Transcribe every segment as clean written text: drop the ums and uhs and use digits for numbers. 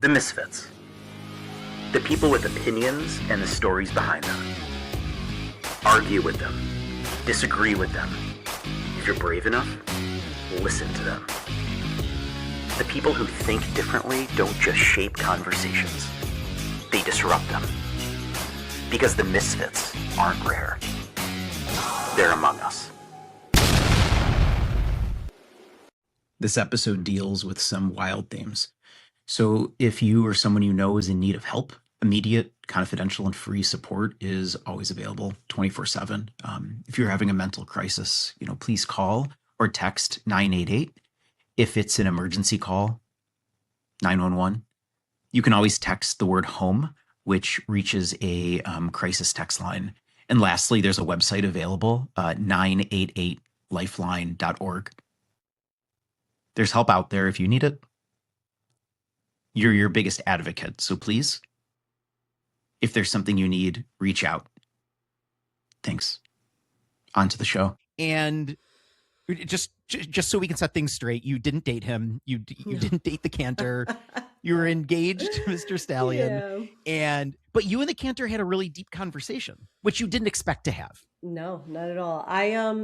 The Misfits. The people with opinions and the stories behind them. Argue with them. Disagree with them. If you're brave enough, listen to them. The people who think differently don't just shape conversations. They disrupt them. Because the Misfits aren't rare. They're among us. This episode deals with some wild themes. So if you or someone you know is in need of help, immediate, confidential, and free support is always available 24/7. If you're having a mental crisis, please call or text 988. If it's an emergency call, 911. You can always text the word home, which reaches a crisis text line. And lastly, there's a website available, 988lifeline.org. There's help out there if you need it. You're your biggest advocate, so please, if there's something you need, reach out. Thanks. On to the show. And just so we can set things straight, you didn't date him. You didn't date the Cantor. You were engaged to Mr. Stallion. Yeah. But you and the Cantor had a really deep conversation, which you didn't expect to have. No, not at all.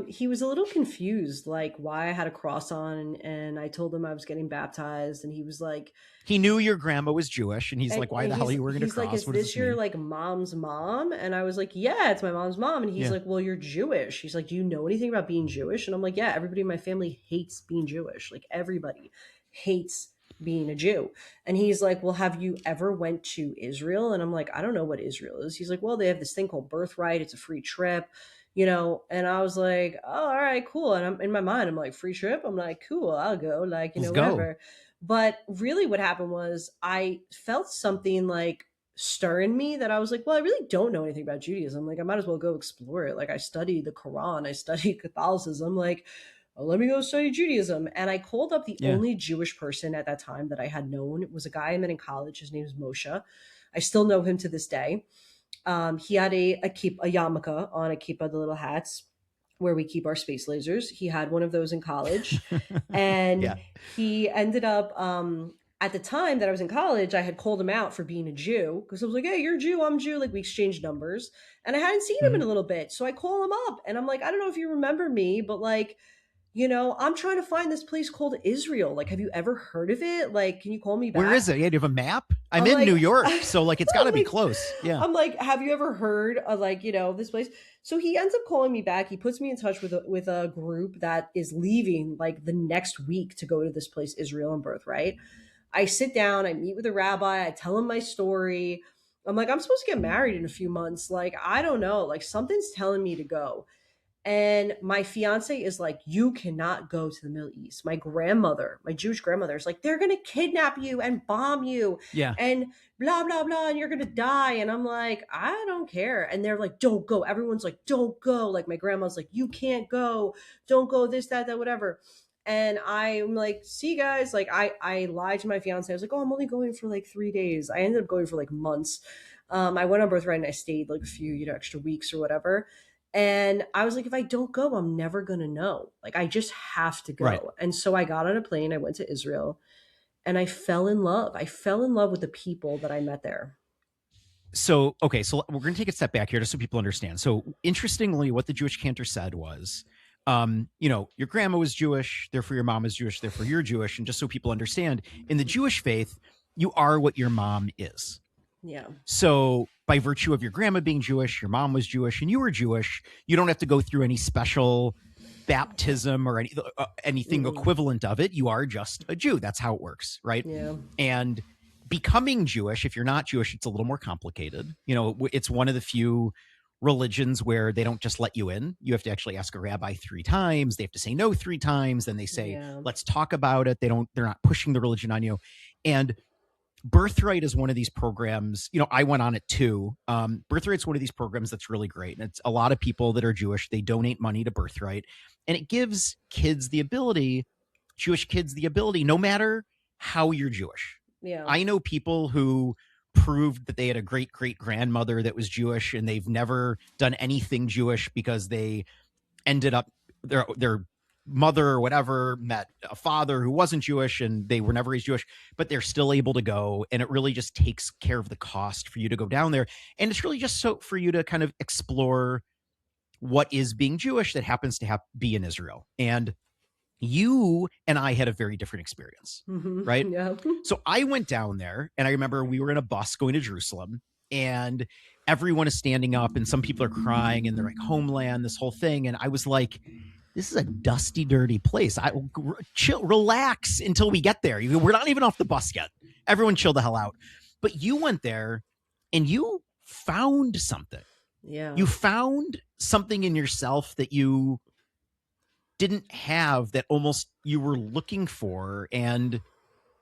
He was a little confused, like why I had a cross on, and I told him I was getting baptized, and he was like, he knew your grandma was Jewish, and he's like, why the hell are you wearing a cross? He's like, is this your like mom's mom? And I was like, yeah, it's my mom's mom. And he's like, well, you're Jewish. He's like, do you know anything about being Jewish? And I'm like, yeah, everybody in my family hates being Jewish. Like everybody hates being a Jew. And he's like, well, have you ever went to Israel? And I'm like, I don't know what Israel is. He's like, well, they have this thing called Birthright. It's a free trip, and I was like, oh, all right, cool. And I'm in my mind, I'm like, free trip. I'm like, cool, I'll go, like, whatever. But really what happened was I felt something like stir in me that I was like, well, I really don't know anything about Judaism. Like, I might as well go explore it. Like, I studied the Quran, I studied Catholicism. Like, let me go study Judaism. And I called up the only Jewish person at that time that I had known. It was a guy I met in college. His name is Moshe. I still know him to this day. He had a yarmulke on, a kippah, the little hats where we keep our space lasers. He had one of those in college. And he ended up, at the time that I was in college, I had called him out for being a Jew because I was like, hey, you're a Jew, I'm Jew. Like, we exchanged numbers and I hadn't seen him in a little bit. So I call him up and I'm like, I don't know if you remember me, but like, I'm trying to find this place called Israel. Like, have you ever heard of it? Like, can you call me back? Where is it? Yeah, do you have a map? I'm in New York, so like it's got to be close. Yeah. I'm like, have you ever heard of this place? So he ends up calling me back. He puts me in touch with a group that is leaving like the next week to go to this place, Israel and Birthright. I sit down, I meet with a rabbi, I tell him my story. I'm like, I'm supposed to get married in a few months. Like, I don't know, like something's telling me to go. And my fiance is like, you cannot go to the Middle East. My grandmother, my Jewish grandmother is like, they're going to kidnap you and bomb you. Yeah. And blah, blah, blah. And you're going to die. And I'm like, I don't care. And they're like, don't go. Everyone's like, don't go. Like my grandma's like, you can't go. Don't go, this, that, whatever. And I'm like, see guys, like I lied to my fiance. I was like, oh, I'm only going for like 3 days. I ended up going for like months. I went on Birthright and I stayed like a few, extra weeks or whatever. And I was like, if I don't go, I'm never going to know. Like, I just have to go. Right. And so I got on a plane. I went to Israel and I fell in love. I fell in love with the people that I met there. So, okay. So we're going to take a step back here just so people understand. So interestingly, what the Jewish Cantor said was, your grandma was Jewish, therefore your mom is Jewish, therefore you're Jewish. And just so people understand, in the Jewish faith, you are what your mom is. Yeah. So by virtue of your grandma being Jewish, your mom was Jewish, and you were Jewish, you don't have to go through any special baptism or anything equivalent of it. You are just a Jew. That's how it works, right? Yeah. And becoming Jewish, if you're not Jewish, it's a little more complicated. It's one of the few religions where they don't just let you in. You have to actually ask a rabbi 3 times. They have to say no 3 times. Then they say, let's talk about it. They're not pushing the religion on you. And Birthright is one of these programs, I went on it too. Birthright's one of these programs that's really great. And it's a lot of people that are Jewish, they donate money to Birthright. And it gives kids the ability, Jewish kids the ability, no matter how you're Jewish. Yeah. I know people who proved that they had a great-great-grandmother that was Jewish and they've never done anything Jewish because they ended up, their mother or whatever met a father who wasn't Jewish and they were never raised Jewish, but they're still able to go. And it really just takes care of the cost for you to go down there. And it's really just so for you to kind of explore what is being Jewish that happens to be in Israel. And you and I had a very different experience, right? Yeah. So I went down there and I remember we were in a bus going to Jerusalem and everyone is standing up and some people are crying and they're like, homeland, this whole thing. And I was like, this is a dusty, dirty place. Chill, relax until we get there. We're not even off the bus yet. Everyone chill the hell out. But you went there and you found something. Yeah. You found something in yourself that you didn't have, that almost you were looking for, and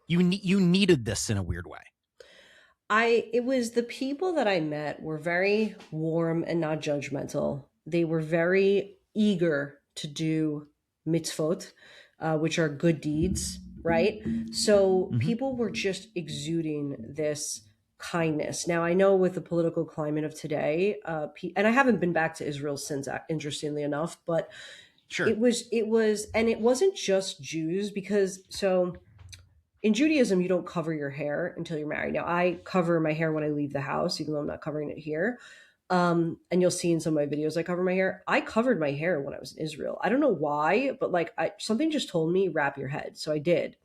you needed this in a weird way. It was the people that I met were very warm and not judgmental. They were very eager to do mitzvot, which are good deeds, right? So people were just exuding this kindness. Now, I know with the political climate of today, and I haven't been back to Israel since, interestingly enough, but sure, it was, and it wasn't just Jews, because so in Judaism, you don't cover your hair until you're married. Now, I cover my hair when I leave the house, even though I'm not covering it here. And you'll see in some of my videos, I cover my hair. I covered my hair when I was in Israel. I don't know why, but like something just told me, wrap your head. So I did.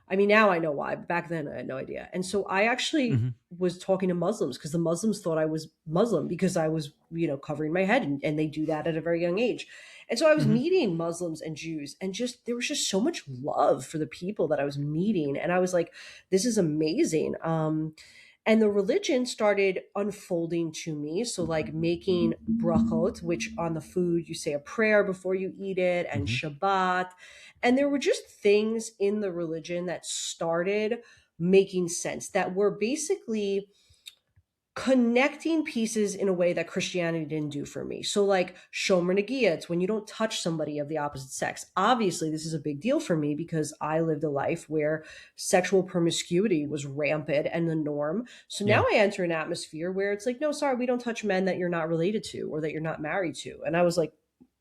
I mean, now I know why, but back then I had no idea. And so I actually was talking to Muslims, because the Muslims thought I was Muslim because I was, covering my head, and they do that at a very young age. And so I was meeting Muslims and Jews, and there was just so much love for the people that I was meeting. And I was like, this is amazing. And the religion started unfolding to me. So like making brachot, which on the food, you say a prayer before you eat it, and Shabbat. And there were just things in the religion that started making sense, that were basically connecting pieces in a way that Christianity didn't do for me. So like shomer negia, it's when you don't touch somebody of the opposite sex. Obviously, this is a big deal for me because I lived a life where sexual promiscuity was rampant and the norm. So now I enter an atmosphere where it's like, no, sorry, we don't touch men that you're not related to or that you're not married to. And I was like,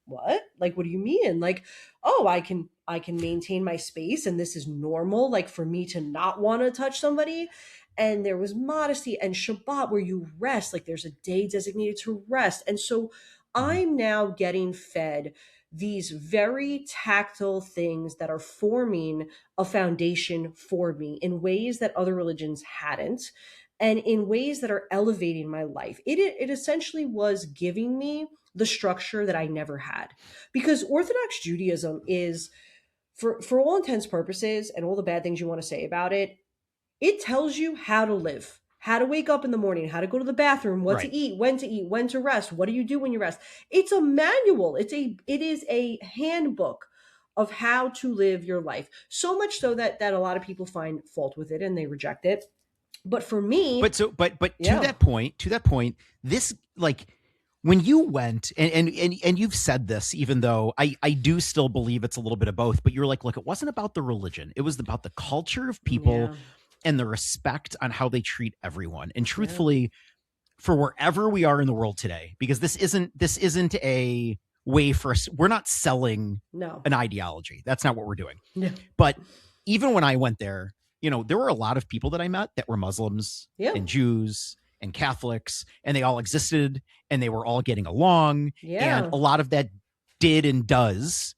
what? Like, what do you mean? Like, oh, I can maintain my space and this is normal, like for me to not want to touch somebody. And there was modesty and Shabbat where you rest, like there's a day designated to rest. And so I'm now getting fed these very tactile things that are forming a foundation for me in ways that other religions hadn't, and in ways that are elevating my life. It essentially was giving me the structure that I never had, because Orthodox Judaism is, for all intents purposes and all the bad things you want to say about it, it tells you how to live, how to wake up in the morning, how to go to the bathroom, what to eat, when to rest. What do you do when you rest? It's a manual. It is a handbook of how to live your life. So much so that a lot of people find fault with it and they reject it. But for me, but to that point, this, like, when you went and you've said this, even though I do still believe it's a little bit of both, but you're like, look, it wasn't about the religion. It was about the culture of people and the respect on how they treat everyone. And truthfully, for wherever we are in the world today, because this isn't a way for us. We're not selling an ideology. That's not what we're doing. No. But even when I went there, there were a lot of people that I met that were Muslims and Jews and Catholics, and they all existed and they were all getting along. And a lot of that did and does,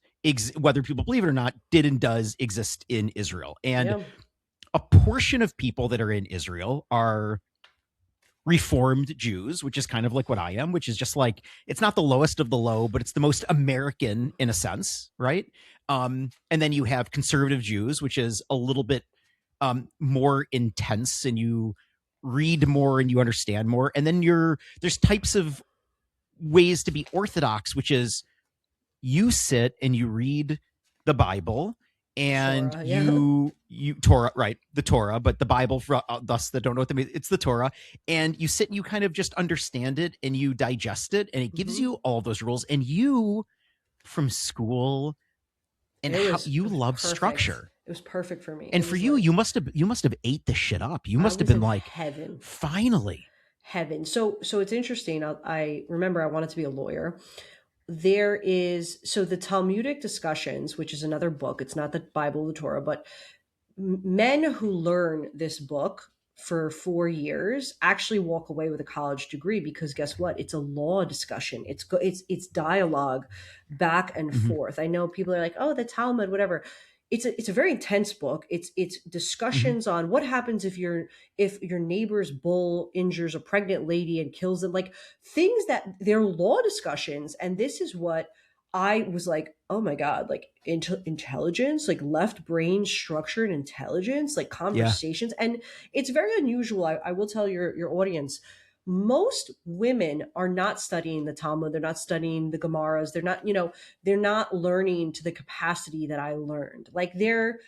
whether people believe it or not, did and does exist in Israel. And a portion of people that are in Israel are Reformed Jews, which is kind of like what I am, which is just like, it's not the lowest of the low, but it's the most American in a sense, right? And then you have conservative Jews, which is a little bit more intense, and you read more and you understand more. And then there's types of ways to be Orthodox, which is you sit and you read the Bible and Torah, Torah, right? The Torah, but the Bible, for us that don't know what that means, it's the Torah. And you sit and you kind of just understand it and you digest it, and it gives you all those rules. And you, from school, and how you love structure. It was perfect for me. And for you, you must have ate the shit up. You must have been like, heaven. Finally. Heaven. So it's interesting. I remember I wanted to be a lawyer. there is, so the Talmudic discussions, which is another book, it's not the Bible, the Torah, but men who learn this book for 4 years actually walk away with a college degree, because guess what? It's a law discussion. It's dialogue back and Mhm. forth. I know people are like, oh, the Talmud, whatever. It's a very intense book. It's discussions on what happens if your neighbor's bull injures a pregnant lady and kills them, like things that they're law discussions. And this is what I was like, oh my God, like intelligence, like left brain structured intelligence, like Yeah. conversations. And it's very unusual. I will tell your audience, most women are not studying the Talmud. They're not studying the Gemaras. They're not, they're not learning to the capacity that I learned. Like they're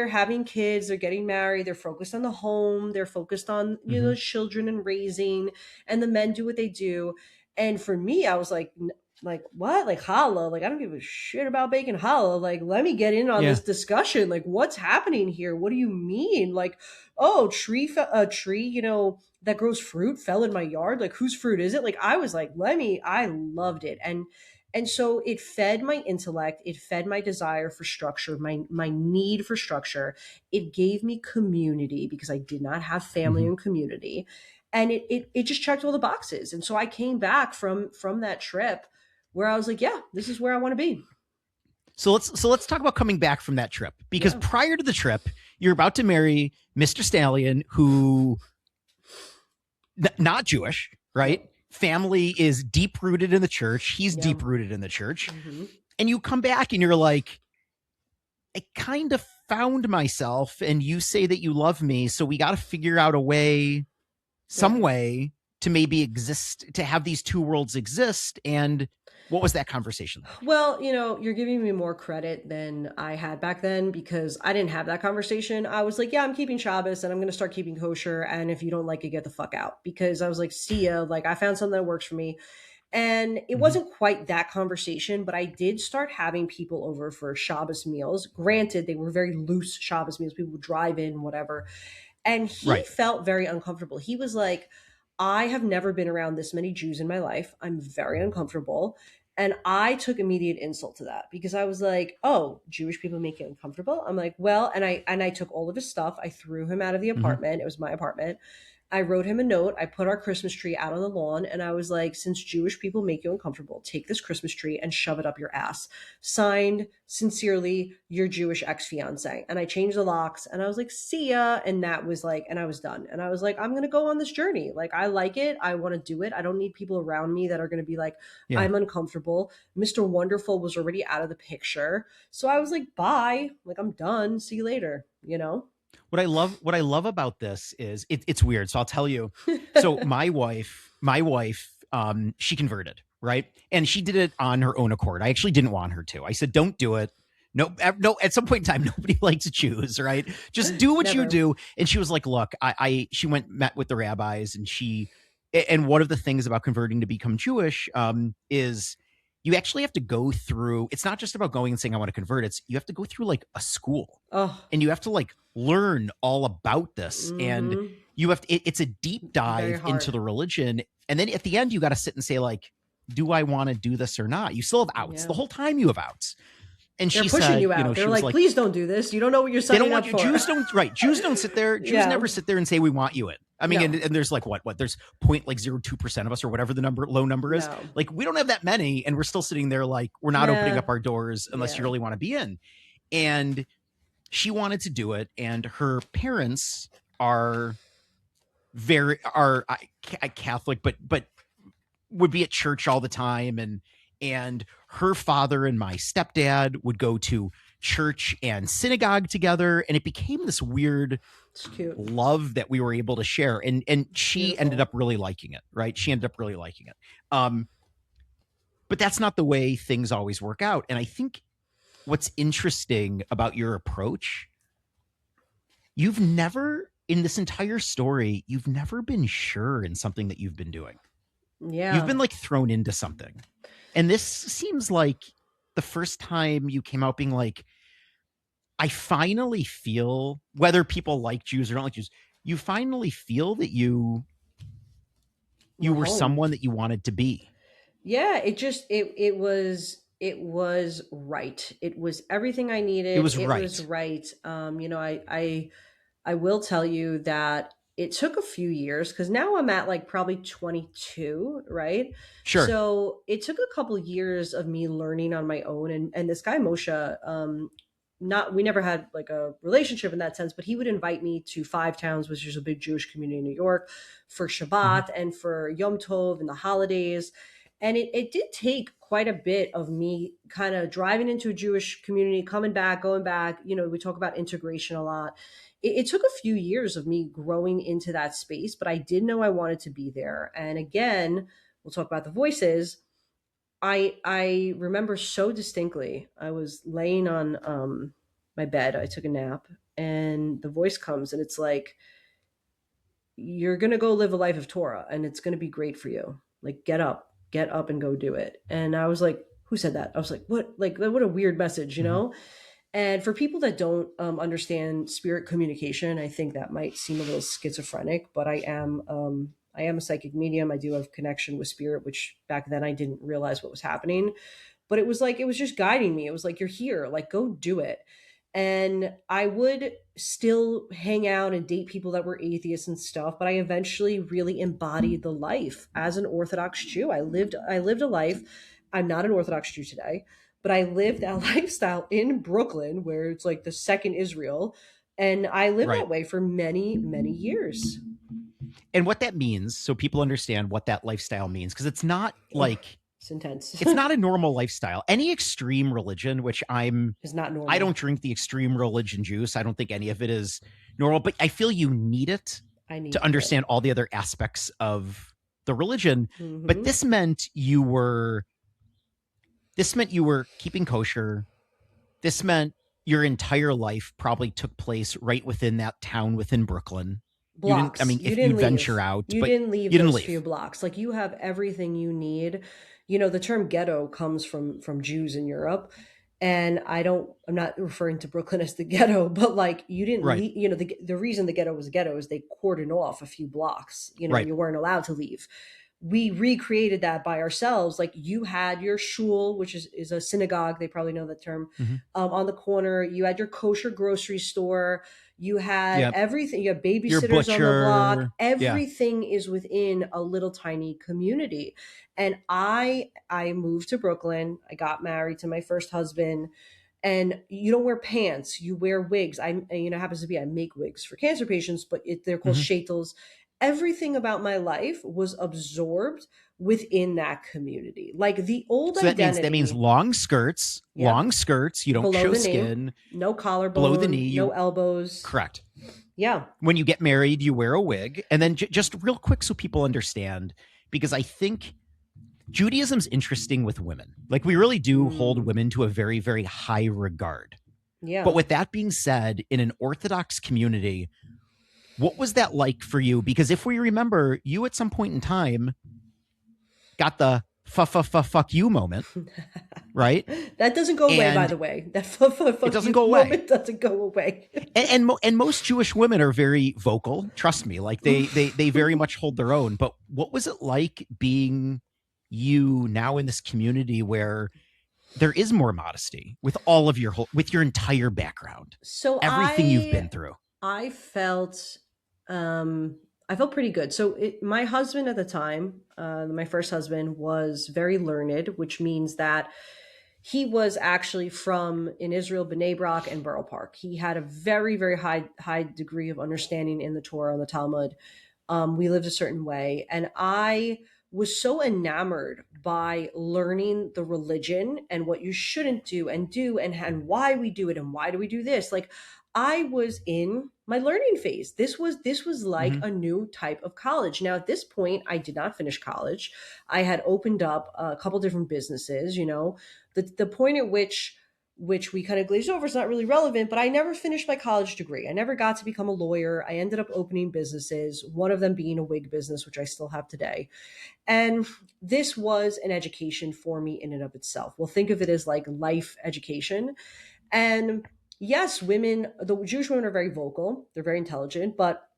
having kids, they're getting married, they're focused on the home, they're focused on, Mhm. children and raising, and the men do what they do. And for me, I was like what, like challah, like I don't give a shit about bacon challah, like let me get in on Yeah. this discussion, like what's happening here, what do you mean, like, oh, a tree, that grows fruit fell in my yard, like whose fruit is it, like I was like, I loved it. And so it fed my intellect, it fed my desire for structure, my need for structure. It gave me community because I did not have family Mhm. and community, and it just checked all the boxes. And so I came back from that trip where I was like, yeah, this is where I want to be. So let's talk about coming back from that trip, because Yeah. prior to the trip, you're about to marry Mr. Stallion, who not Jewish, right? Yep. Family is deep rooted in the church. He's Yeah. deep rooted in the church. Mm-hmm. And you come back and you're like, I kind of found myself, and you say that you love me, so we got to figure out a way, some Yeah. way to maybe exist, to have these two worlds exist. And what was that conversation like? Well, you're giving me more credit than I had back then, because I didn't have that conversation. I was like, yeah, I'm keeping Shabbos and I'm going to start keeping kosher. And if you don't like it, get the fuck out. Because I was like, see ya. Like, I found something that works for me. And it Mhm. wasn't quite that conversation, but I did start having people over for Shabbos meals. Granted, they were very loose Shabbos meals. People would drive in, whatever. And he Right. felt very uncomfortable. He was like, I have never been around this many Jews in my life. I'm very uncomfortable. And I took immediate insult to that, because I was like, oh, Jewish people make you uncomfortable? I'm like, well, and I took all of his stuff. I threw him out of the Mhm. apartment. It was my apartment. I wrote him a note. I put our Christmas tree out on the lawn, and I was like, since Jewish people make you uncomfortable, take this Christmas tree and shove it up your ass. Signed, sincerely, your Jewish ex-fiance. And I changed the locks, and I was like, see ya. And that was like, and I was done. And I was like, I'm going to go on this journey. Like, I like it. I want to do it. I don't need people around me that are going to be like, Yeah. I'm uncomfortable. Mr. Wonderful was already out of the picture. So I was like, bye. Like, I'm done. See you later, What I love about this is it's weird. So I'll tell you. So my wife, she converted, right? And she did it on her own accord. I actually didn't want her to. I said, don't do it. No, at some point in time, nobody likes to choose, right? Just do what you Never. do. And she was like, look, she met with the rabbis, and one of the things about converting to become Jewish is you actually have to go through, it's not just about going and saying, I want to convert. You have to go through like a school, Oh, and you have to like learn all about this. And mhm. you have to, it's a deep Very dive hard. into the religion. And then at the end, you got to sit and say, like, do I want to do this or not? You still have outs. Yeah. The whole time you have outs. And They're she pushing said, you out. she They're was like, please don't do this. You don't know what you're they don't signing want up you. for. Jews don't sit there. Jews Yeah. never sit there and say, we want you in. I mean, No. and there's like what there's 0.02% of us, or whatever the low number is. No. Like, we don't have that many. And we're still sitting there like, we're not opening Yeah. up our doors unless you Yeah. really want to be in. And she wanted to do it. And her parents are Catholic, but would be at church all the time. And her father and my stepdad would go to church and synagogue together. And it became this weird It's cute. love that we were able to share. And she Beautiful. ended up really liking it, right? She ended up really liking it. But that's not the way things always work out. And I think what's interesting about your approach, you've never, in this entire story, you've never been sure in something that you've been doing. Yeah. You've been like thrown into something. And this seems like the first time you came out being like, I finally feel, whether people like Jews or don't like Jews, you finally feel that you were home. someone that you wanted to be. Yeah, it was right. It was everything I It needed. was It was right. right. I will tell you that it took a few years because now I'm at like probably 22, right? Sure. So it took a couple years of me learning on my own. And this guy Moshe, not we never had like a relationship in that sense, but he would invite me to Five Towns, which is a big Jewish community in New York, for Hmm. Shabbat and for Yom Tov and the holidays. And it did take quite a bit of me kind of driving into a Jewish community, coming back, going back. We talk about integration a lot. It took a few years of me growing into that space, but I did know I wanted to be there. And again, we'll talk about the voices. I remember so distinctly. I was laying on my bed. I took a nap, and the voice comes, and it's like, "You're gonna go live a life of Torah, and it's gonna be great for you. Like, get up, and go do it." And I was like, "Who said that?" I was like, "What? Like, what a weird message, you Hmm. know?" And for people that don't understand spirit communication, I think that might seem a little schizophrenic, but I am a psychic medium. I do have connection with spirit, which back then I didn't realize what was happening. But it was like it was just guiding me. It was like, you're here, like go do it. And I would still hang out and date people that were atheists and stuff, but I eventually really embodied the life as an Orthodox Jew. I lived a life. I'm not an Orthodox Jew today, but I lived that lifestyle in Brooklyn where it's like the second Israel. And I lived Right. that way for many, many years. And what that means, so people understand what that lifestyle means, because it's not Ugh, like it's intense. it's not a normal lifestyle. Any extreme religion, which It's not I normal. don't drink the extreme religion juice. I don't think any of it is normal, but I feel you need it I to needed it. understand all the other aspects of the religion. But Hmm. this meant you were keeping kosher. This meant your entire life probably took place right within that town within Brooklyn. You didn't, I Blocks. mean, You if didn't you'd venture leave. out, You but didn't leave you didn't those few leave. blocks. Like you have everything you need. The term ghetto comes from Jews in Europe. And I'm not referring to Brooklyn as the ghetto, but like you didn't Right, leave, the reason the ghetto was a ghetto is they cordoned off a few blocks, and right. you weren't allowed to leave. We recreated that by ourselves. Like you had your shul, which is a synagogue. They probably know that term. Hmm. On the corner, you had your kosher grocery store. You had Yeah. everything. You had Your babysitters on the block. butcher. Yeah. Everything is within a little tiny community. And I moved to Brooklyn. I got married to my first husband, and you don't wear pants, you wear wigs. It happens to be I make wigs for cancer patients, but they're called Hmm. shaitels. Everything about my life was absorbed within that community, like the old So that means identity. long skirts, Yep. You don't Below show the knee, skin, no below the collarbone, knee. no You elbows. correct. Yeah. When you get married, you wear a wig. And then just real quick so people understand, because I think Judaism's interesting with women. Like we really do hold Mm, women to a very, very high regard. But yeah. with that being said, in an Orthodox community, what was that like for you? Because if we remember, you at some point in time got the fuck you moment, right? That doesn't go away, by And the way. That fuck it doesn't you go away. moment doesn't go away. And most Jewish women are very vocal. Trust me, like they very much hold their own. But what was it like being you now in this community where there is more modesty with your entire background, So everything you've been through? I felt I felt pretty good. So my husband at the time, my first husband, was very learned, which means that he was actually from in Israel, Bnei Brak and Borough Park. He had a very, very high degree of understanding in the Torah and the Talmud. We lived a certain way, and I was so enamored by learning the religion and what you shouldn't do and why we do it and why do we do this. Like I was in my learning phase. This was like Mm-hmm. a new type of college. Now at this point, I did not finish college. I had opened up a couple different businesses. The point at which we kind of glazed over is not really relevant, but I never finished my college degree. I never got to become a lawyer. I ended up opening businesses, one of them being a wig business, which I still have today. And this was an education for me in and of itself. We'll think of it as like life education. And yes, the Jewish women are very vocal, they're very intelligent, but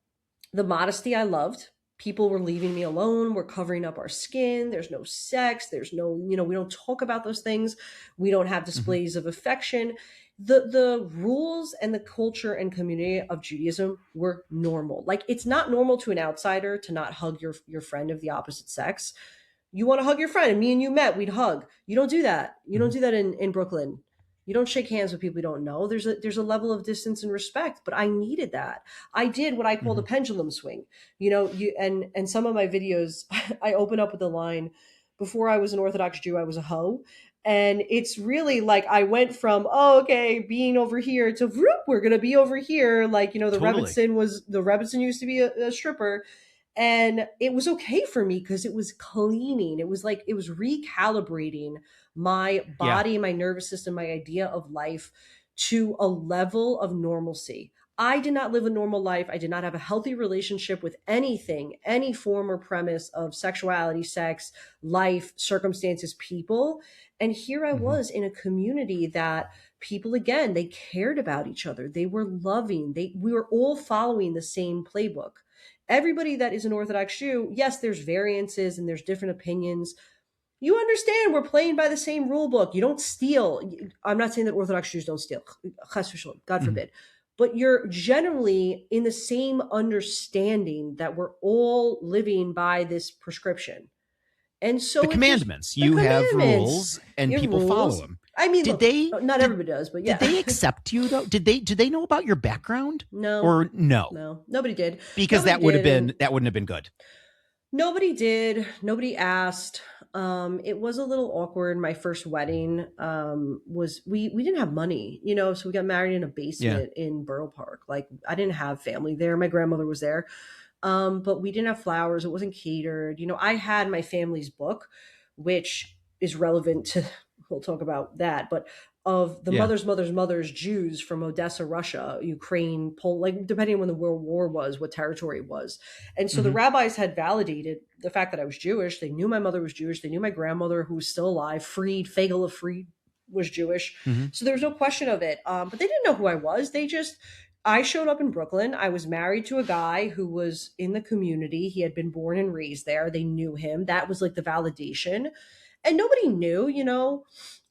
the modesty I loved. people were leaving me alone. We're covering up our skin. There's no sex. There's no, we don't talk about those things. We don't have displays of affection. The rules and the culture and community of Judaism were normal. Like, it's not normal to an outsider to not hug your friend of the opposite sex. You want to hug your friend, and me and you met, we'd hug. You don't do that. You don't do that in Brooklyn. You don't shake hands with people you don't know. There's a level of distance and respect, but I needed that. I did what I called a pendulum swing. And some of my videos, I open up with the line, before I was an Orthodox Jew, I was a hoe. And it's really like I went from, being over here to whoop, we're going to be over here. Like, the Totally. Rebbitzin used to be a stripper. And it was okay for me because it was cleaning. It was recalibrating my body, my nervous system, my idea of life to a level of normalcy. I did not live a normal life. I did not have a healthy relationship with anything, any form or premise of sexuality, sex, life, circumstances, people. And here I was in a community that people, again, they cared about each other. They were loving. We were all following the same playbook. Everybody that is an Orthodox Jew, yes, there's variances and there's different opinions. You understand we're playing by the same rule book. You don't steal. I'm not saying that Orthodox Jews don't steal. God forbid. But you're generally in the same understanding that we're all living by this prescription. And so the commandments, you have rules and people follow them. I mean, not everybody does, but yeah. Did they accept you though? Did they know about your background? No. Or no? No, nobody did. Because that wouldn't have been good. Nobody did. Nobody asked. It was a little awkward. My first wedding we didn't have money, so we got married in a basement in Borough Park. Like, I didn't have family there. My grandmother was there. But we didn't have flowers. It wasn't catered. I had my family's book, which is relevant to, we'll talk about that, but of the mothers' Jews from Odessa, Russia, Ukraine, Poland, like depending on when the World War was, what territory it was. And so the rabbis had validated the fact that I was Jewish. They knew my mother was Jewish. They knew my grandmother, who was still alive, Fagel of Fried, was Jewish. So there was no question of it. But they didn't know who I was. I showed up in Brooklyn. I was married to a guy who was in the community. He had been born and raised there. They knew him. That was like the validation. And nobody knew,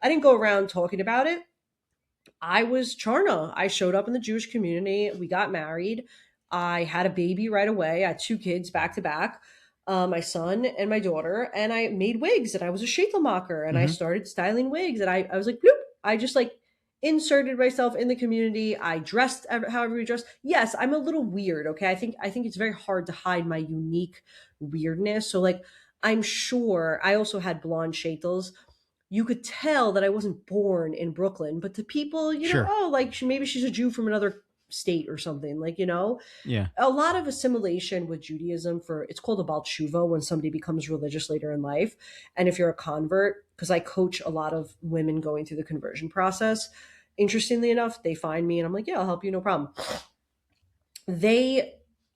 I didn't go around talking about it. I was Charna. I showed up in the Jewish community. We got married. I had a baby right away. I had 2 kids back to back, my son and my daughter. And I made wigs, and I was a sheitlmacher, and I started styling wigs. And I was like, bloop. I just inserted myself in the community. I dressed how everybody dressed. Yes, I'm a little weird. Okay. I think it's very hard to hide my unique weirdness. So I'm sure I also had blonde shaitels. You could tell that I wasn't born in Brooklyn, but to people, maybe she's a Jew from another state or something, Yeah. A lot of assimilation with Judaism it's called a Baal Tshuva when somebody becomes religious later in life. And if you're a convert, because I coach a lot of women going through the conversion process, interestingly enough, they find me and I'm like, yeah, I'll help you. No problem.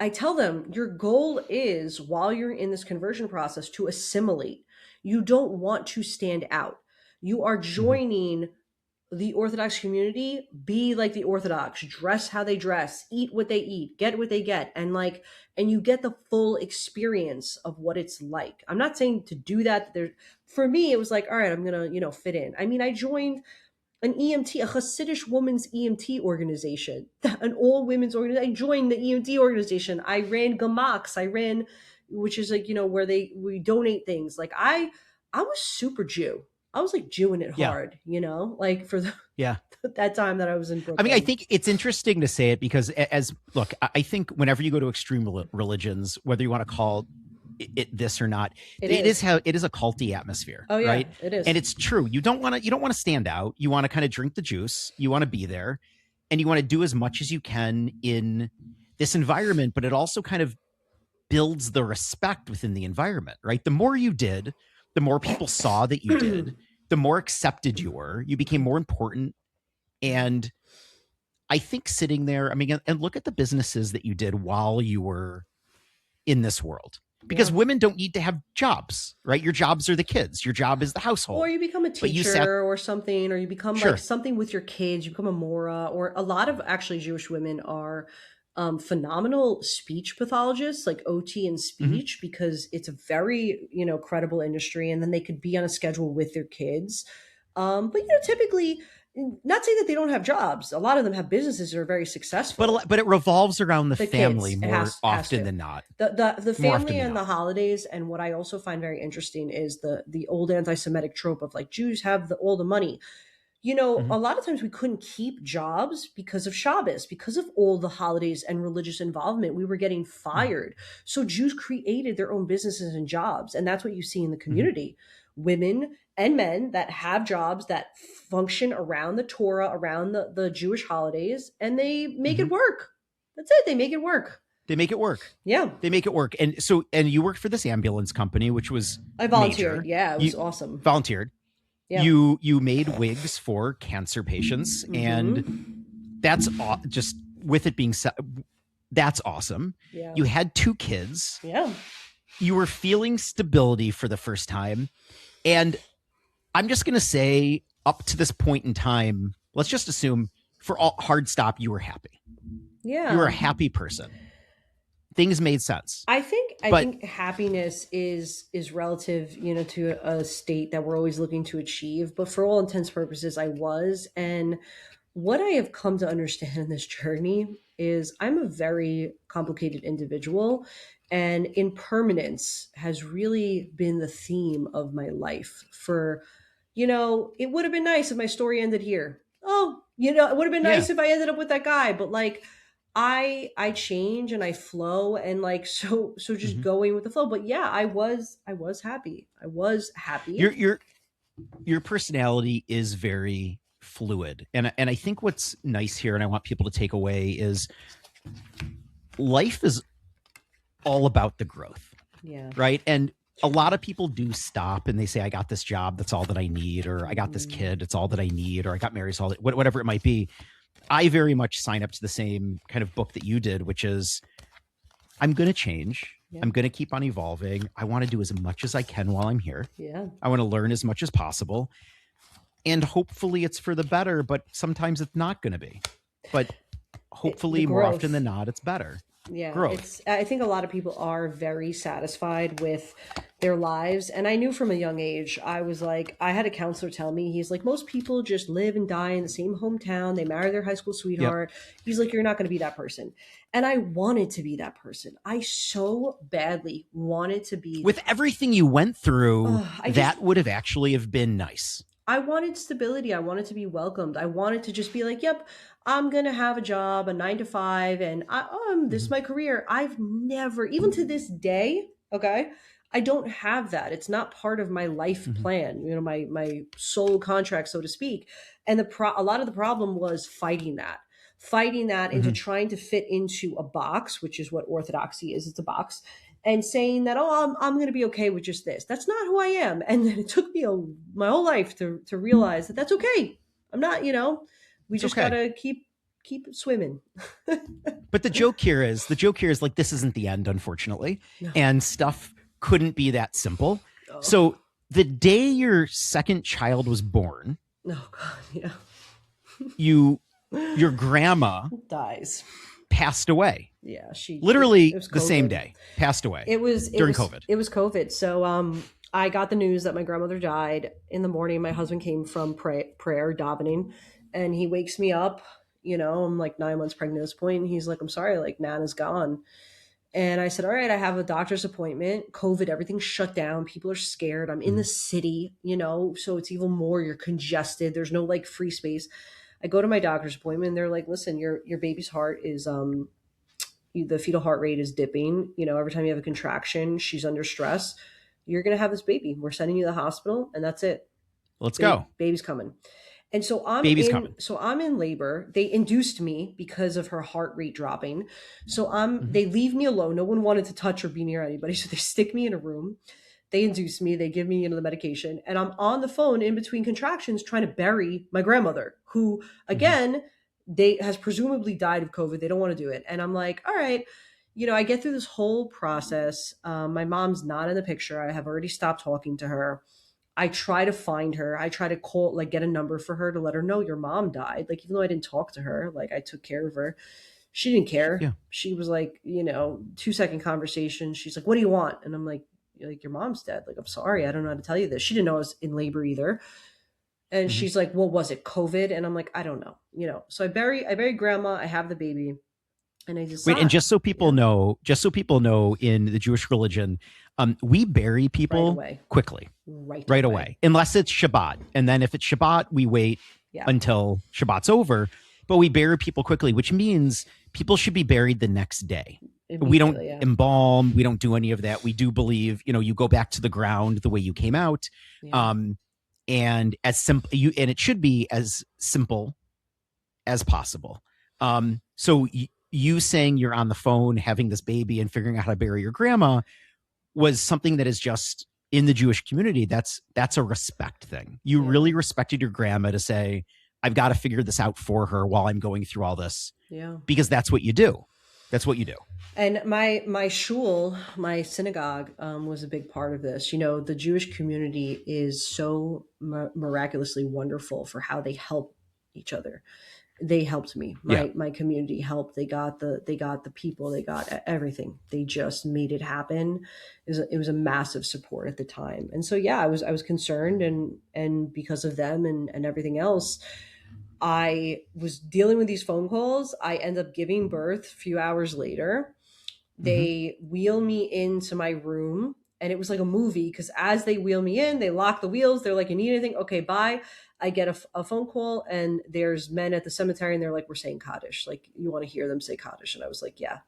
I tell them, your goal is, while you're in this conversion process, to assimilate. You don't want to stand out. You are joining the Orthodox community. Be like the Orthodox, dress how they dress, eat what they eat, get what they get. And you get the full experience of what it's like. I'm not saying to do that. For me, it was like, all right, I'm going to, fit in. I mean, I joined an EMT, a Hasidic women's EMT organization, an all women's organization. I joined the EMT organization. I ran Gamaks. Which is where we donate things. I was super Jew. I was Jewing it hard, for that time that I was in Brooklyn. I mean, I think it's interesting to say it because I think whenever you go to extreme religions, whether you want to call it this or not, it is a culty atmosphere. Oh yeah, right? It is. And it's true. You don't want to stand out. You want to kind of drink the juice. You want to be there, and you want to do as much as you can in this environment, but it also kind of builds the respect within the environment, right? The more you did, the more people saw that you did, the more accepted you were. You became more important. And I think sitting there, I mean, and look at the businesses that you did while you were in this world. Because women don't need to have jobs, right? Your jobs are the kids. Your job is the household. Or you become a teacher or something, or you become something with your kids. You become a mora, or a lot of actually Jewish women are phenomenal speech pathologists, like OT and speech, because it's a very, credible industry, and then they could be on a schedule with their kids. But typically, not saying that they don't have jobs. A lot of them have businesses that are very successful. But it revolves around the family kids. more often than not. The family and the holidays. And what I also find very interesting is the old anti-Semitic trope of like Jews have all the money. A lot of times we couldn't keep jobs because of Shabbos, because of all the holidays and religious involvement. We were getting fired. So Jews created their own businesses and jobs. And that's what you see in the community. Women and men that have jobs that function around the Torah, around the Jewish holidays, and they make it work. That's it. They make it work. They make it work. Yeah. They make it work. And you worked for this ambulance company, which was I volunteered. Major. Yeah, it was awesome. Volunteered. Yeah. You made wigs for cancer patients, and that's just with it being said, that's awesome. Yeah. You had 2 kids. Yeah. You were feeling stability for the first time, and I'm just going to say, up to this point in time, let's just assume for all hard stop, you were happy. Yeah. You were a happy person. Things made sense. I think happiness is relative, to a state that we're always looking to achieve. But for all intents and purposes, I was. And what I have come to understand in this journey is I'm a very complicated individual, and impermanence has really been the theme of my life. For, it would have been nice if my story ended here. Oh, it would have been nice if I ended up with that guy. But like, I change and I flow, and like so just going with the flow. But yeah, I was happy. I was happy. Your personality is very fluid, and I think what's nice here, and I want people to take away, is life is all about the growth. Yeah. Right. And a lot of people do stop and they say, I got this job, that's all that I need, or I got this kid, it's all that I need, or I got married, it's all that, whatever it might be. I very much sign up to the same kind of book that you did, which is I'm going to change. Yeah. I'm going to keep on evolving. I want to do as much as I can while I'm here. Yeah. I want to learn as much as possible. And hopefully it's for the better, but sometimes it's not going to be. But hopefully more often than not, it's better. Yeah. Growth. I think a lot of people are very satisfied with their lives. And I knew from a young age, I was like, I had a counselor tell me, he's like, most people just live and die in the same hometown. They marry their high school sweetheart. Yep. He's like, you're not going to be that person. And I wanted to be that person. I so badly wanted to be. With everything you went through, that would have actually have been nice. I wanted stability. I wanted to be welcomed. I wanted to just be like, yep, I'm going to have a job, a 9 to 5, and this is my career. I've never, even to this day, okay, I don't have that. It's not part of my life plan, my soul contract, so to speak. And a lot of the problem was fighting that into trying to fit into a box, which is what orthodoxy is. It's a box. And saying that, I'm going to be okay with just this. That's not who I am. And then it took me my whole life to realize that that's okay. I'm not, we just got to keep swimming. But the joke here is like, this isn't the end, unfortunately. No. And stuff couldn't be that simple. Oh. So the day your second child was born, oh God, yeah. Your grandma dies. Passed away. Yeah, she literally the same day passed away. During COVID. It was COVID. So I got the news that my grandmother died in the morning. My husband came from prayer davening, and he wakes me up. I'm like 9 months pregnant at this point, and he's like, "I'm sorry, like Nana's gone." And I said, "All right, I have a doctor's appointment. COVID, everything's shut down. People are scared. I'm in the city, so it's even more. You're congested. There's no like free space." I go to my doctor's appointment, and they're like, "Listen, your baby's heart is the fetal heart rate is dipping. Every time you have a contraction, she's under stress. You're gonna have this baby. We're sending you to the hospital, and that's it. Let's go. Baby's coming." And so I'm in labor. They induced me because of her heart rate dropping. So they leave me alone. No one wanted to touch or be near anybody. So they stick me in a room. They induce me. They give me the medication. And I'm on the phone in between contractions trying to bury my grandmother, who, again, has presumably died of COVID. They don't want to do it. And I'm like, all right, I get through this whole process. My mom's not in the picture. I have already stopped talking to her. I try to find her. I try to call, like get a number for her to let her know your mom died. Like, even though I didn't talk to her, like I took care of her. She didn't care. Yeah. She was like, 2-second conversation. She's like, what do you want? And I'm like, your mom's dead. Like, I'm sorry. I don't know how to tell you this. She didn't know I was in labor either. And she's like, well, was it COVID? And I'm like, I don't know. So I bury grandma. I have the baby. And I decide. Wait, and just so people know, in the Jewish religion, we bury people quickly. Right away. Unless it's Shabbat. And then if it's Shabbat, we wait until Shabbat's over. But we bury people quickly, which means people should be buried the next day. We don't embalm. We don't do any of that. We do believe, you go back to the ground the way you came out. Yeah. And as simple, and it should be as simple as possible. So you saying you're on the phone having this baby and figuring out how to bury your grandma was something that is just in the Jewish community. That's a respect thing. You really respected your grandma to say, I've got to figure this out for her while I'm going through all this. Yeah. Because that's what you do. That's what you do. And my shul, my synagogue, was a big part of this. The Jewish community is so miraculously wonderful for how they help each other. They helped me. My community helped. They got the people. They got everything. They just made it happen. It was a massive support at the time. And so I was concerned, and because of them and everything else, I was dealing with these phone calls. I end up giving birth a few hours later. They wheel me into my room, and it was like a movie, because as they wheel me in, they lock the wheels. They're like, you need anything? Okay, bye. I get a phone call, and there's men at the cemetery, and they're like, we're saying Kaddish. Like, you want to hear them say Kaddish? And I was like, yeah.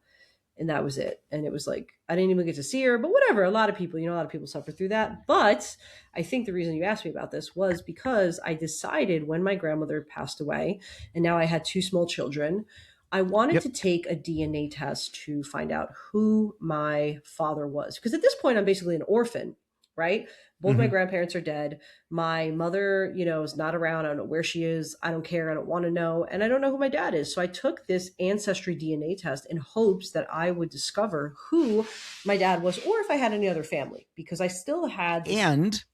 And that was it. And it was like, I didn't even get to see her, but whatever. A lot of people suffer through that. But I think the reason you asked me about this was because I decided when my grandmother passed away, and now I had 2 small children, I wanted to take a DNA test to find out who my father was. Because at this point, I'm basically an orphan, right? Both my grandparents are dead. My mother, is not around. I don't know where she is. I don't care. I don't want to know. And I don't know who my dad is. So I took this ancestry DNA test in hopes that I would discover who my dad was, or if I had any other family, because I still had this,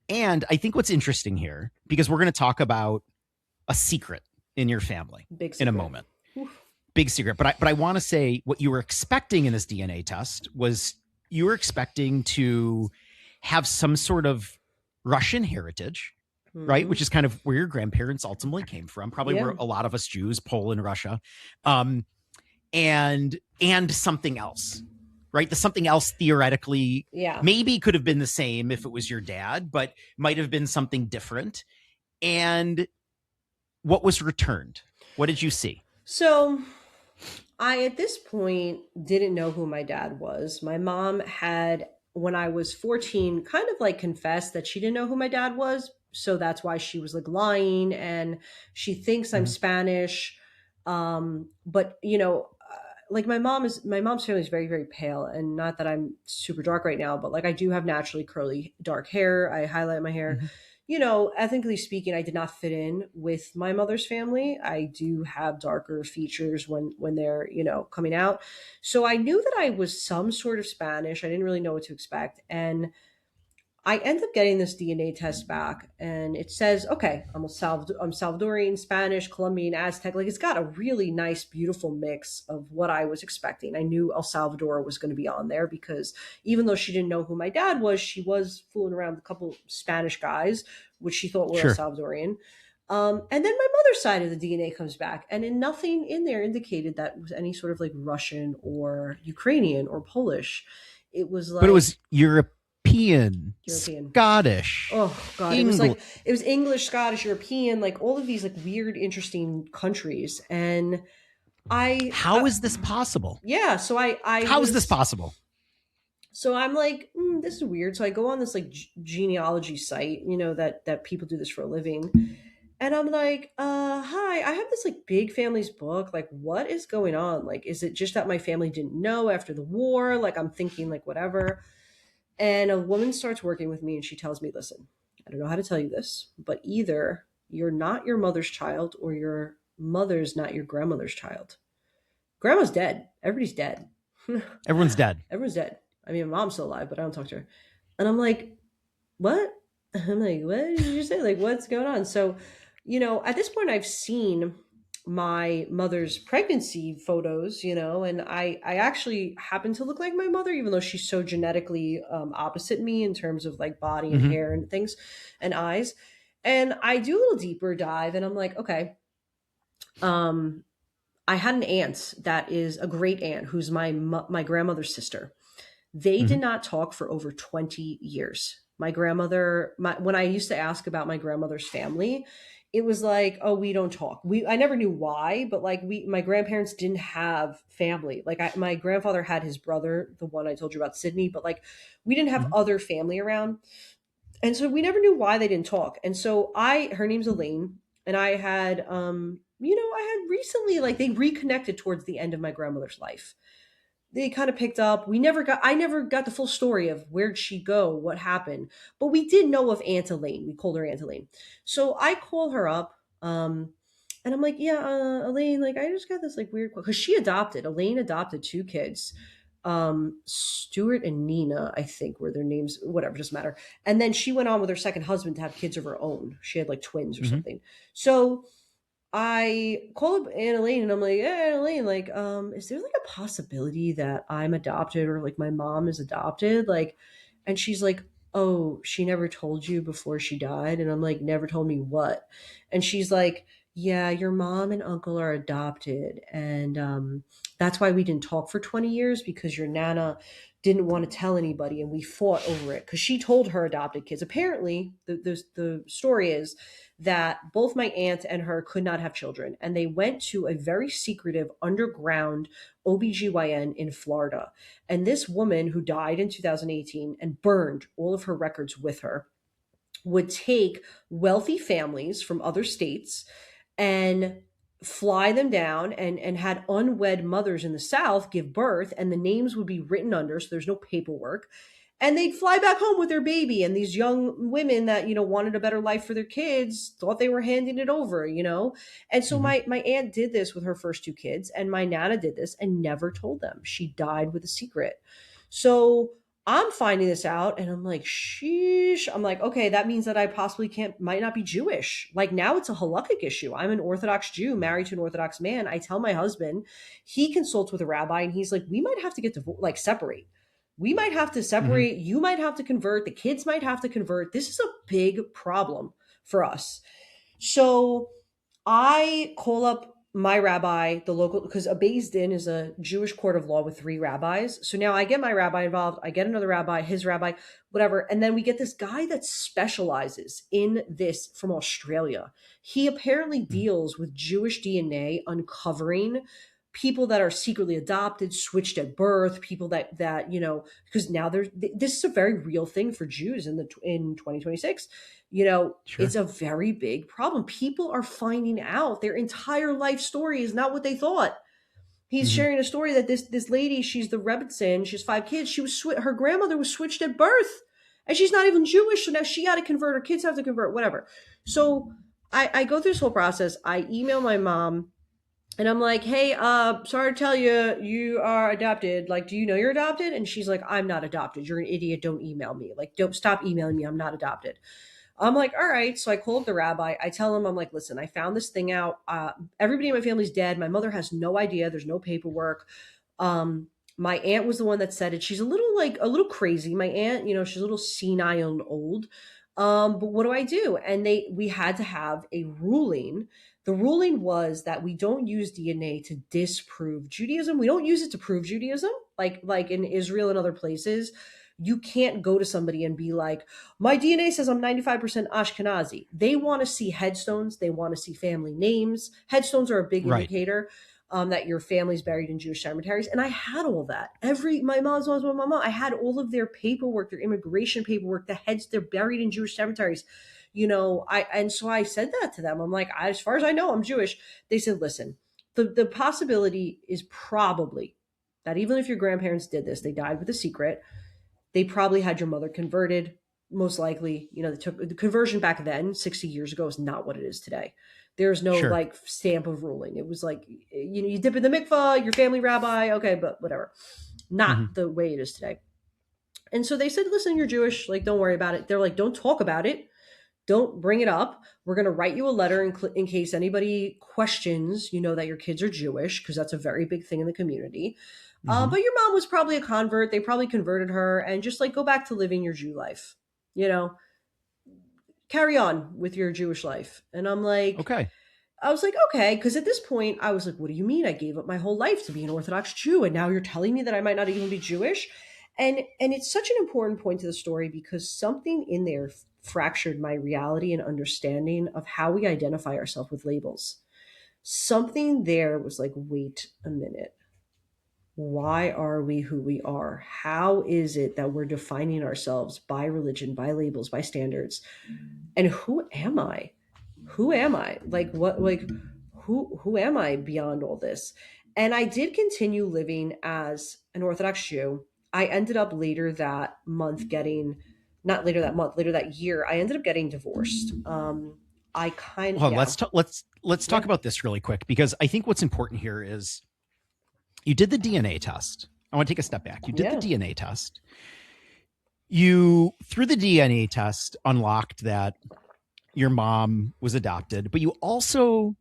And I think what's interesting here, because we're going to talk about a secret in your family in a moment. Oof. Big secret. But I want to say what you were expecting in this DNA test was you were expecting to have some sort of Russian heritage, right? Which is kind of where your grandparents ultimately came from, probably where a lot of us Jews, Poland, Russia, and something else, right? The something else theoretically maybe could have been the same if it was your dad, but might have been something different. And what was returned? What did you see? So I, at this point, didn't know who my dad was. My mom had, when I was 14, kind of like confessed that she didn't know who my dad was. So that's why she was like lying, and she thinks I'm Spanish. But like my mom's family is very, very pale, and not that I'm super dark right now, but like I do have naturally curly dark hair. I highlight my hair. Ethnically speaking, I did not fit in with my mother's family. I do have darker features when they're, coming out. So I knew that I was some sort of Spanish. I didn't really know what to expect. And I end up getting this DNA test back, and it says, okay, I'm Salvadorian, Spanish, Colombian, Aztec. Like, it's got a really nice, beautiful mix of what I was expecting. I knew El Salvador was going to be on there because even though she didn't know who my dad was, she was fooling around with a couple Spanish guys, which she thought were El Salvadorian. And then my mother's side of the DNA comes back, and nothing in there indicated that it was any sort of like Russian or Ukrainian or Polish. It was like, but it was European, Scottish. Oh God, English. It was English, Scottish, European, like all of these like weird, interesting countries. And how is this possible? Yeah, so how is this possible? So I'm like, this is weird. So I go on this like genealogy site, that people do this for a living. And I'm like, hi, I have this like big family's book. Like, what is going on? Like, is it just that my family didn't know after the war? Like, I'm thinking like whatever. And a woman starts working with me, and she tells me, listen, I don't know how to tell you this, but either you're not your mother's child or your mother's not your grandmother's child. Grandma's dead. Everybody's dead. Everyone's dead. Everyone's dead. I mean, my mom's still alive, but I don't talk to her. And I'm like, what? I'm like, what did you say? Like, what's going on? So, at this point I've seen my mother's pregnancy photos, and I actually happen to look like my mother, even though she's so genetically opposite me in terms of like body and Mhm. hair and things and eyes. And I do a little deeper dive, and I'm like, okay, um, I had an aunt that is a great aunt who's my grandmother's sister. They did Mhm. not talk for over 20 years. My grandmother, when I used to ask about my grandmother's family, it was like, oh, we don't talk. I never knew why, but like my grandparents didn't have family. Like my grandfather had his brother, the one I told you about, Sydney, but like we didn't have Mhm. other family around. And so we never knew why they didn't talk. And so her name's Elaine, and I had, I had recently, like they reconnected towards the end of my grandmother's life. They kind of picked up. I never got the full story of where'd she go, what happened, but we did know of Aunt Elaine. We called her Aunt Elaine. So I call her up, and I'm like, yeah, Elaine, like I just got this like weird, because Elaine adopted two kids, Stuart and Nina, I think were their names, whatever, doesn't matter. And then she went on with her second husband to have kids of her own. She had like twins or Mhm. something. So I call up Aunt Elaine and I'm like, hey, Aunt Elaine, like, is there like a possibility that I'm adopted or like my mom is adopted? Like, and she's like, oh, she never told you before she died. And I'm like, never told me what? And she's like, yeah, your mom and uncle are adopted. And that's why we didn't talk for 20 years, because your Nana didn't want to tell anybody and we fought over it because she told her adopted kids. Apparently, the story is that both my aunt and her could not have children, and they went to a very secretive underground OBGYN in Florida. And this woman who died in 2018 and burned all of her records with her would take wealthy families from other states and fly them down, and had unwed mothers in the South give birth, and the names would be written under, so there's no paperwork, and they'd fly back home with their baby, and these young women that wanted a better life for their kids thought they were handing it over. And so Mhm. my aunt did this with her first two kids, and my nana did this and never told them. She died with a secret. So I'm finding this out and I'm like, sheesh. I'm like, okay, that means that I possibly might not be Jewish. Like now it's a halakhic issue. I'm an Orthodox Jew married to an Orthodox man. I tell my husband, he consults with a rabbi and he's like, we might have to get divorced, like separate. We might have to Mhm. separate. You might have to convert. The kids might have to convert. This is a big problem for us. So I call up my rabbi, the local, because a Beis Din is a Jewish court of law with three rabbis. So now I get my rabbi involved, I get another rabbi, his rabbi, whatever. And then we get this guy that specializes in this from Australia. He apparently Mhm. deals with Jewish DNA, uncovering people that are secretly adopted, switched at birth, people that because now this is a very real thing for Jews in 2026. It's Sure. a very big problem. People are finding out their entire life story is not what they thought. He's Mhm. sharing a story that this lady, she's the Rebbitzin, she has five kids. Her grandmother was switched at birth, and she's not even Jewish. So now she got to convert. Her kids have to convert. Whatever. So I go through this whole process. I email my mom. And I'm like, hey, sorry to tell you, you are adopted. Like, do you know you're adopted? And she's like, I'm not adopted. You're an idiot. Don't email me. Like, don't stop emailing me. I'm not adopted. I'm like, all right. So I call up the rabbi. I tell him, I'm like, listen, I found this thing out. Everybody in my family's dead. My mother has no idea. There's no paperwork. My aunt was the one that said it. She's a little crazy. My aunt, she's a little senile and old. But what do I do? And we had to have a ruling. The ruling was that we don't use DNA to disprove Judaism. We don't use it to prove Judaism, like in Israel and other places. You can't go to somebody and be like, my DNA says I'm 95% Ashkenazi. They want to see headstones. They want to see family names. Headstones are a big Right. indicator that your family's buried in Jewish cemeteries. And I had all that. My mom, I had all of their paperwork, their immigration paperwork, they're buried in Jewish cemeteries. And so I said that to them. I'm like, as far as I know, I'm Jewish. They said, listen, the possibility is probably that even if your grandparents did this, they died with a secret. They probably had your mother converted, most likely. They took the conversion back then, 60 years ago, is not what it is today. There's no Sure. like stamp of ruling. It was like, you dip in the mikvah, your family rabbi, okay, but whatever. Not Mhm. the way it is today. And so they said, listen, you're Jewish, like, don't worry about it. They're like, don't talk about it. don't bring it up. We're going to write you a letter in case anybody questions, that your kids are Jewish, because that's a very big thing in the community. But your mom was probably a convert. They probably converted her, and just like go back to living your Jew life, carry on with your Jewish life. And I'm like, Okay. I was like, okay, because at this point I was like, what do you mean? I gave up my whole life to be an Orthodox Jew, and now you're telling me that I might not even be Jewish? And it's such an important point to the story, because something in there fractured my reality and understanding of how we identify ourselves with labels. Something there was like, wait a minute. Why are we who we are? How is it that we're defining ourselves by religion, by labels, by standards? And who am I? Who am I? Who am I beyond all this? And I did continue living as an Orthodox Jew. I ended up later that year, I ended up getting divorced. Let's talk about this really quick, because I think what's important here is you did the DNA test. I want to take a step back. You did the DNA test. You, through the DNA test, unlocked that your mom was adopted, but you also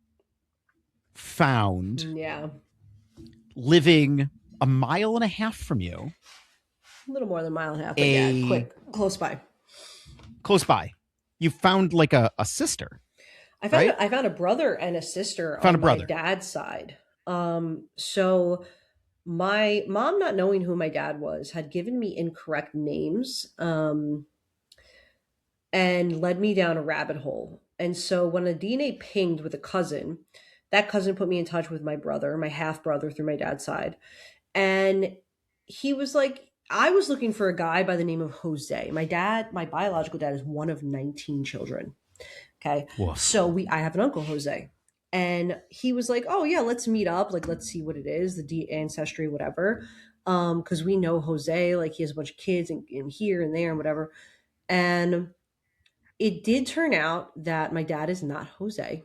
found living a mile and a half from you, a little more than a mile and a half, but quick, close by. You found like a sister. I found a brother and a sister on my dad's side. So my mom, not knowing who my dad was, had given me incorrect names, and led me down a rabbit hole. And so when a DNA pinged with a cousin, that cousin put me in touch with my brother, my half brother through my dad's side. And he was like, I was looking for a guy by the name of Jose. My biological dad, is one of 19 children. Okay. Woof. So I have an uncle, Jose. And he was like, oh yeah, let's meet up. Like, let's see what it is, the ancestry, whatever. Cause we know Jose, like he has a bunch of kids and here and there and whatever. And it did turn out that my dad is not Jose.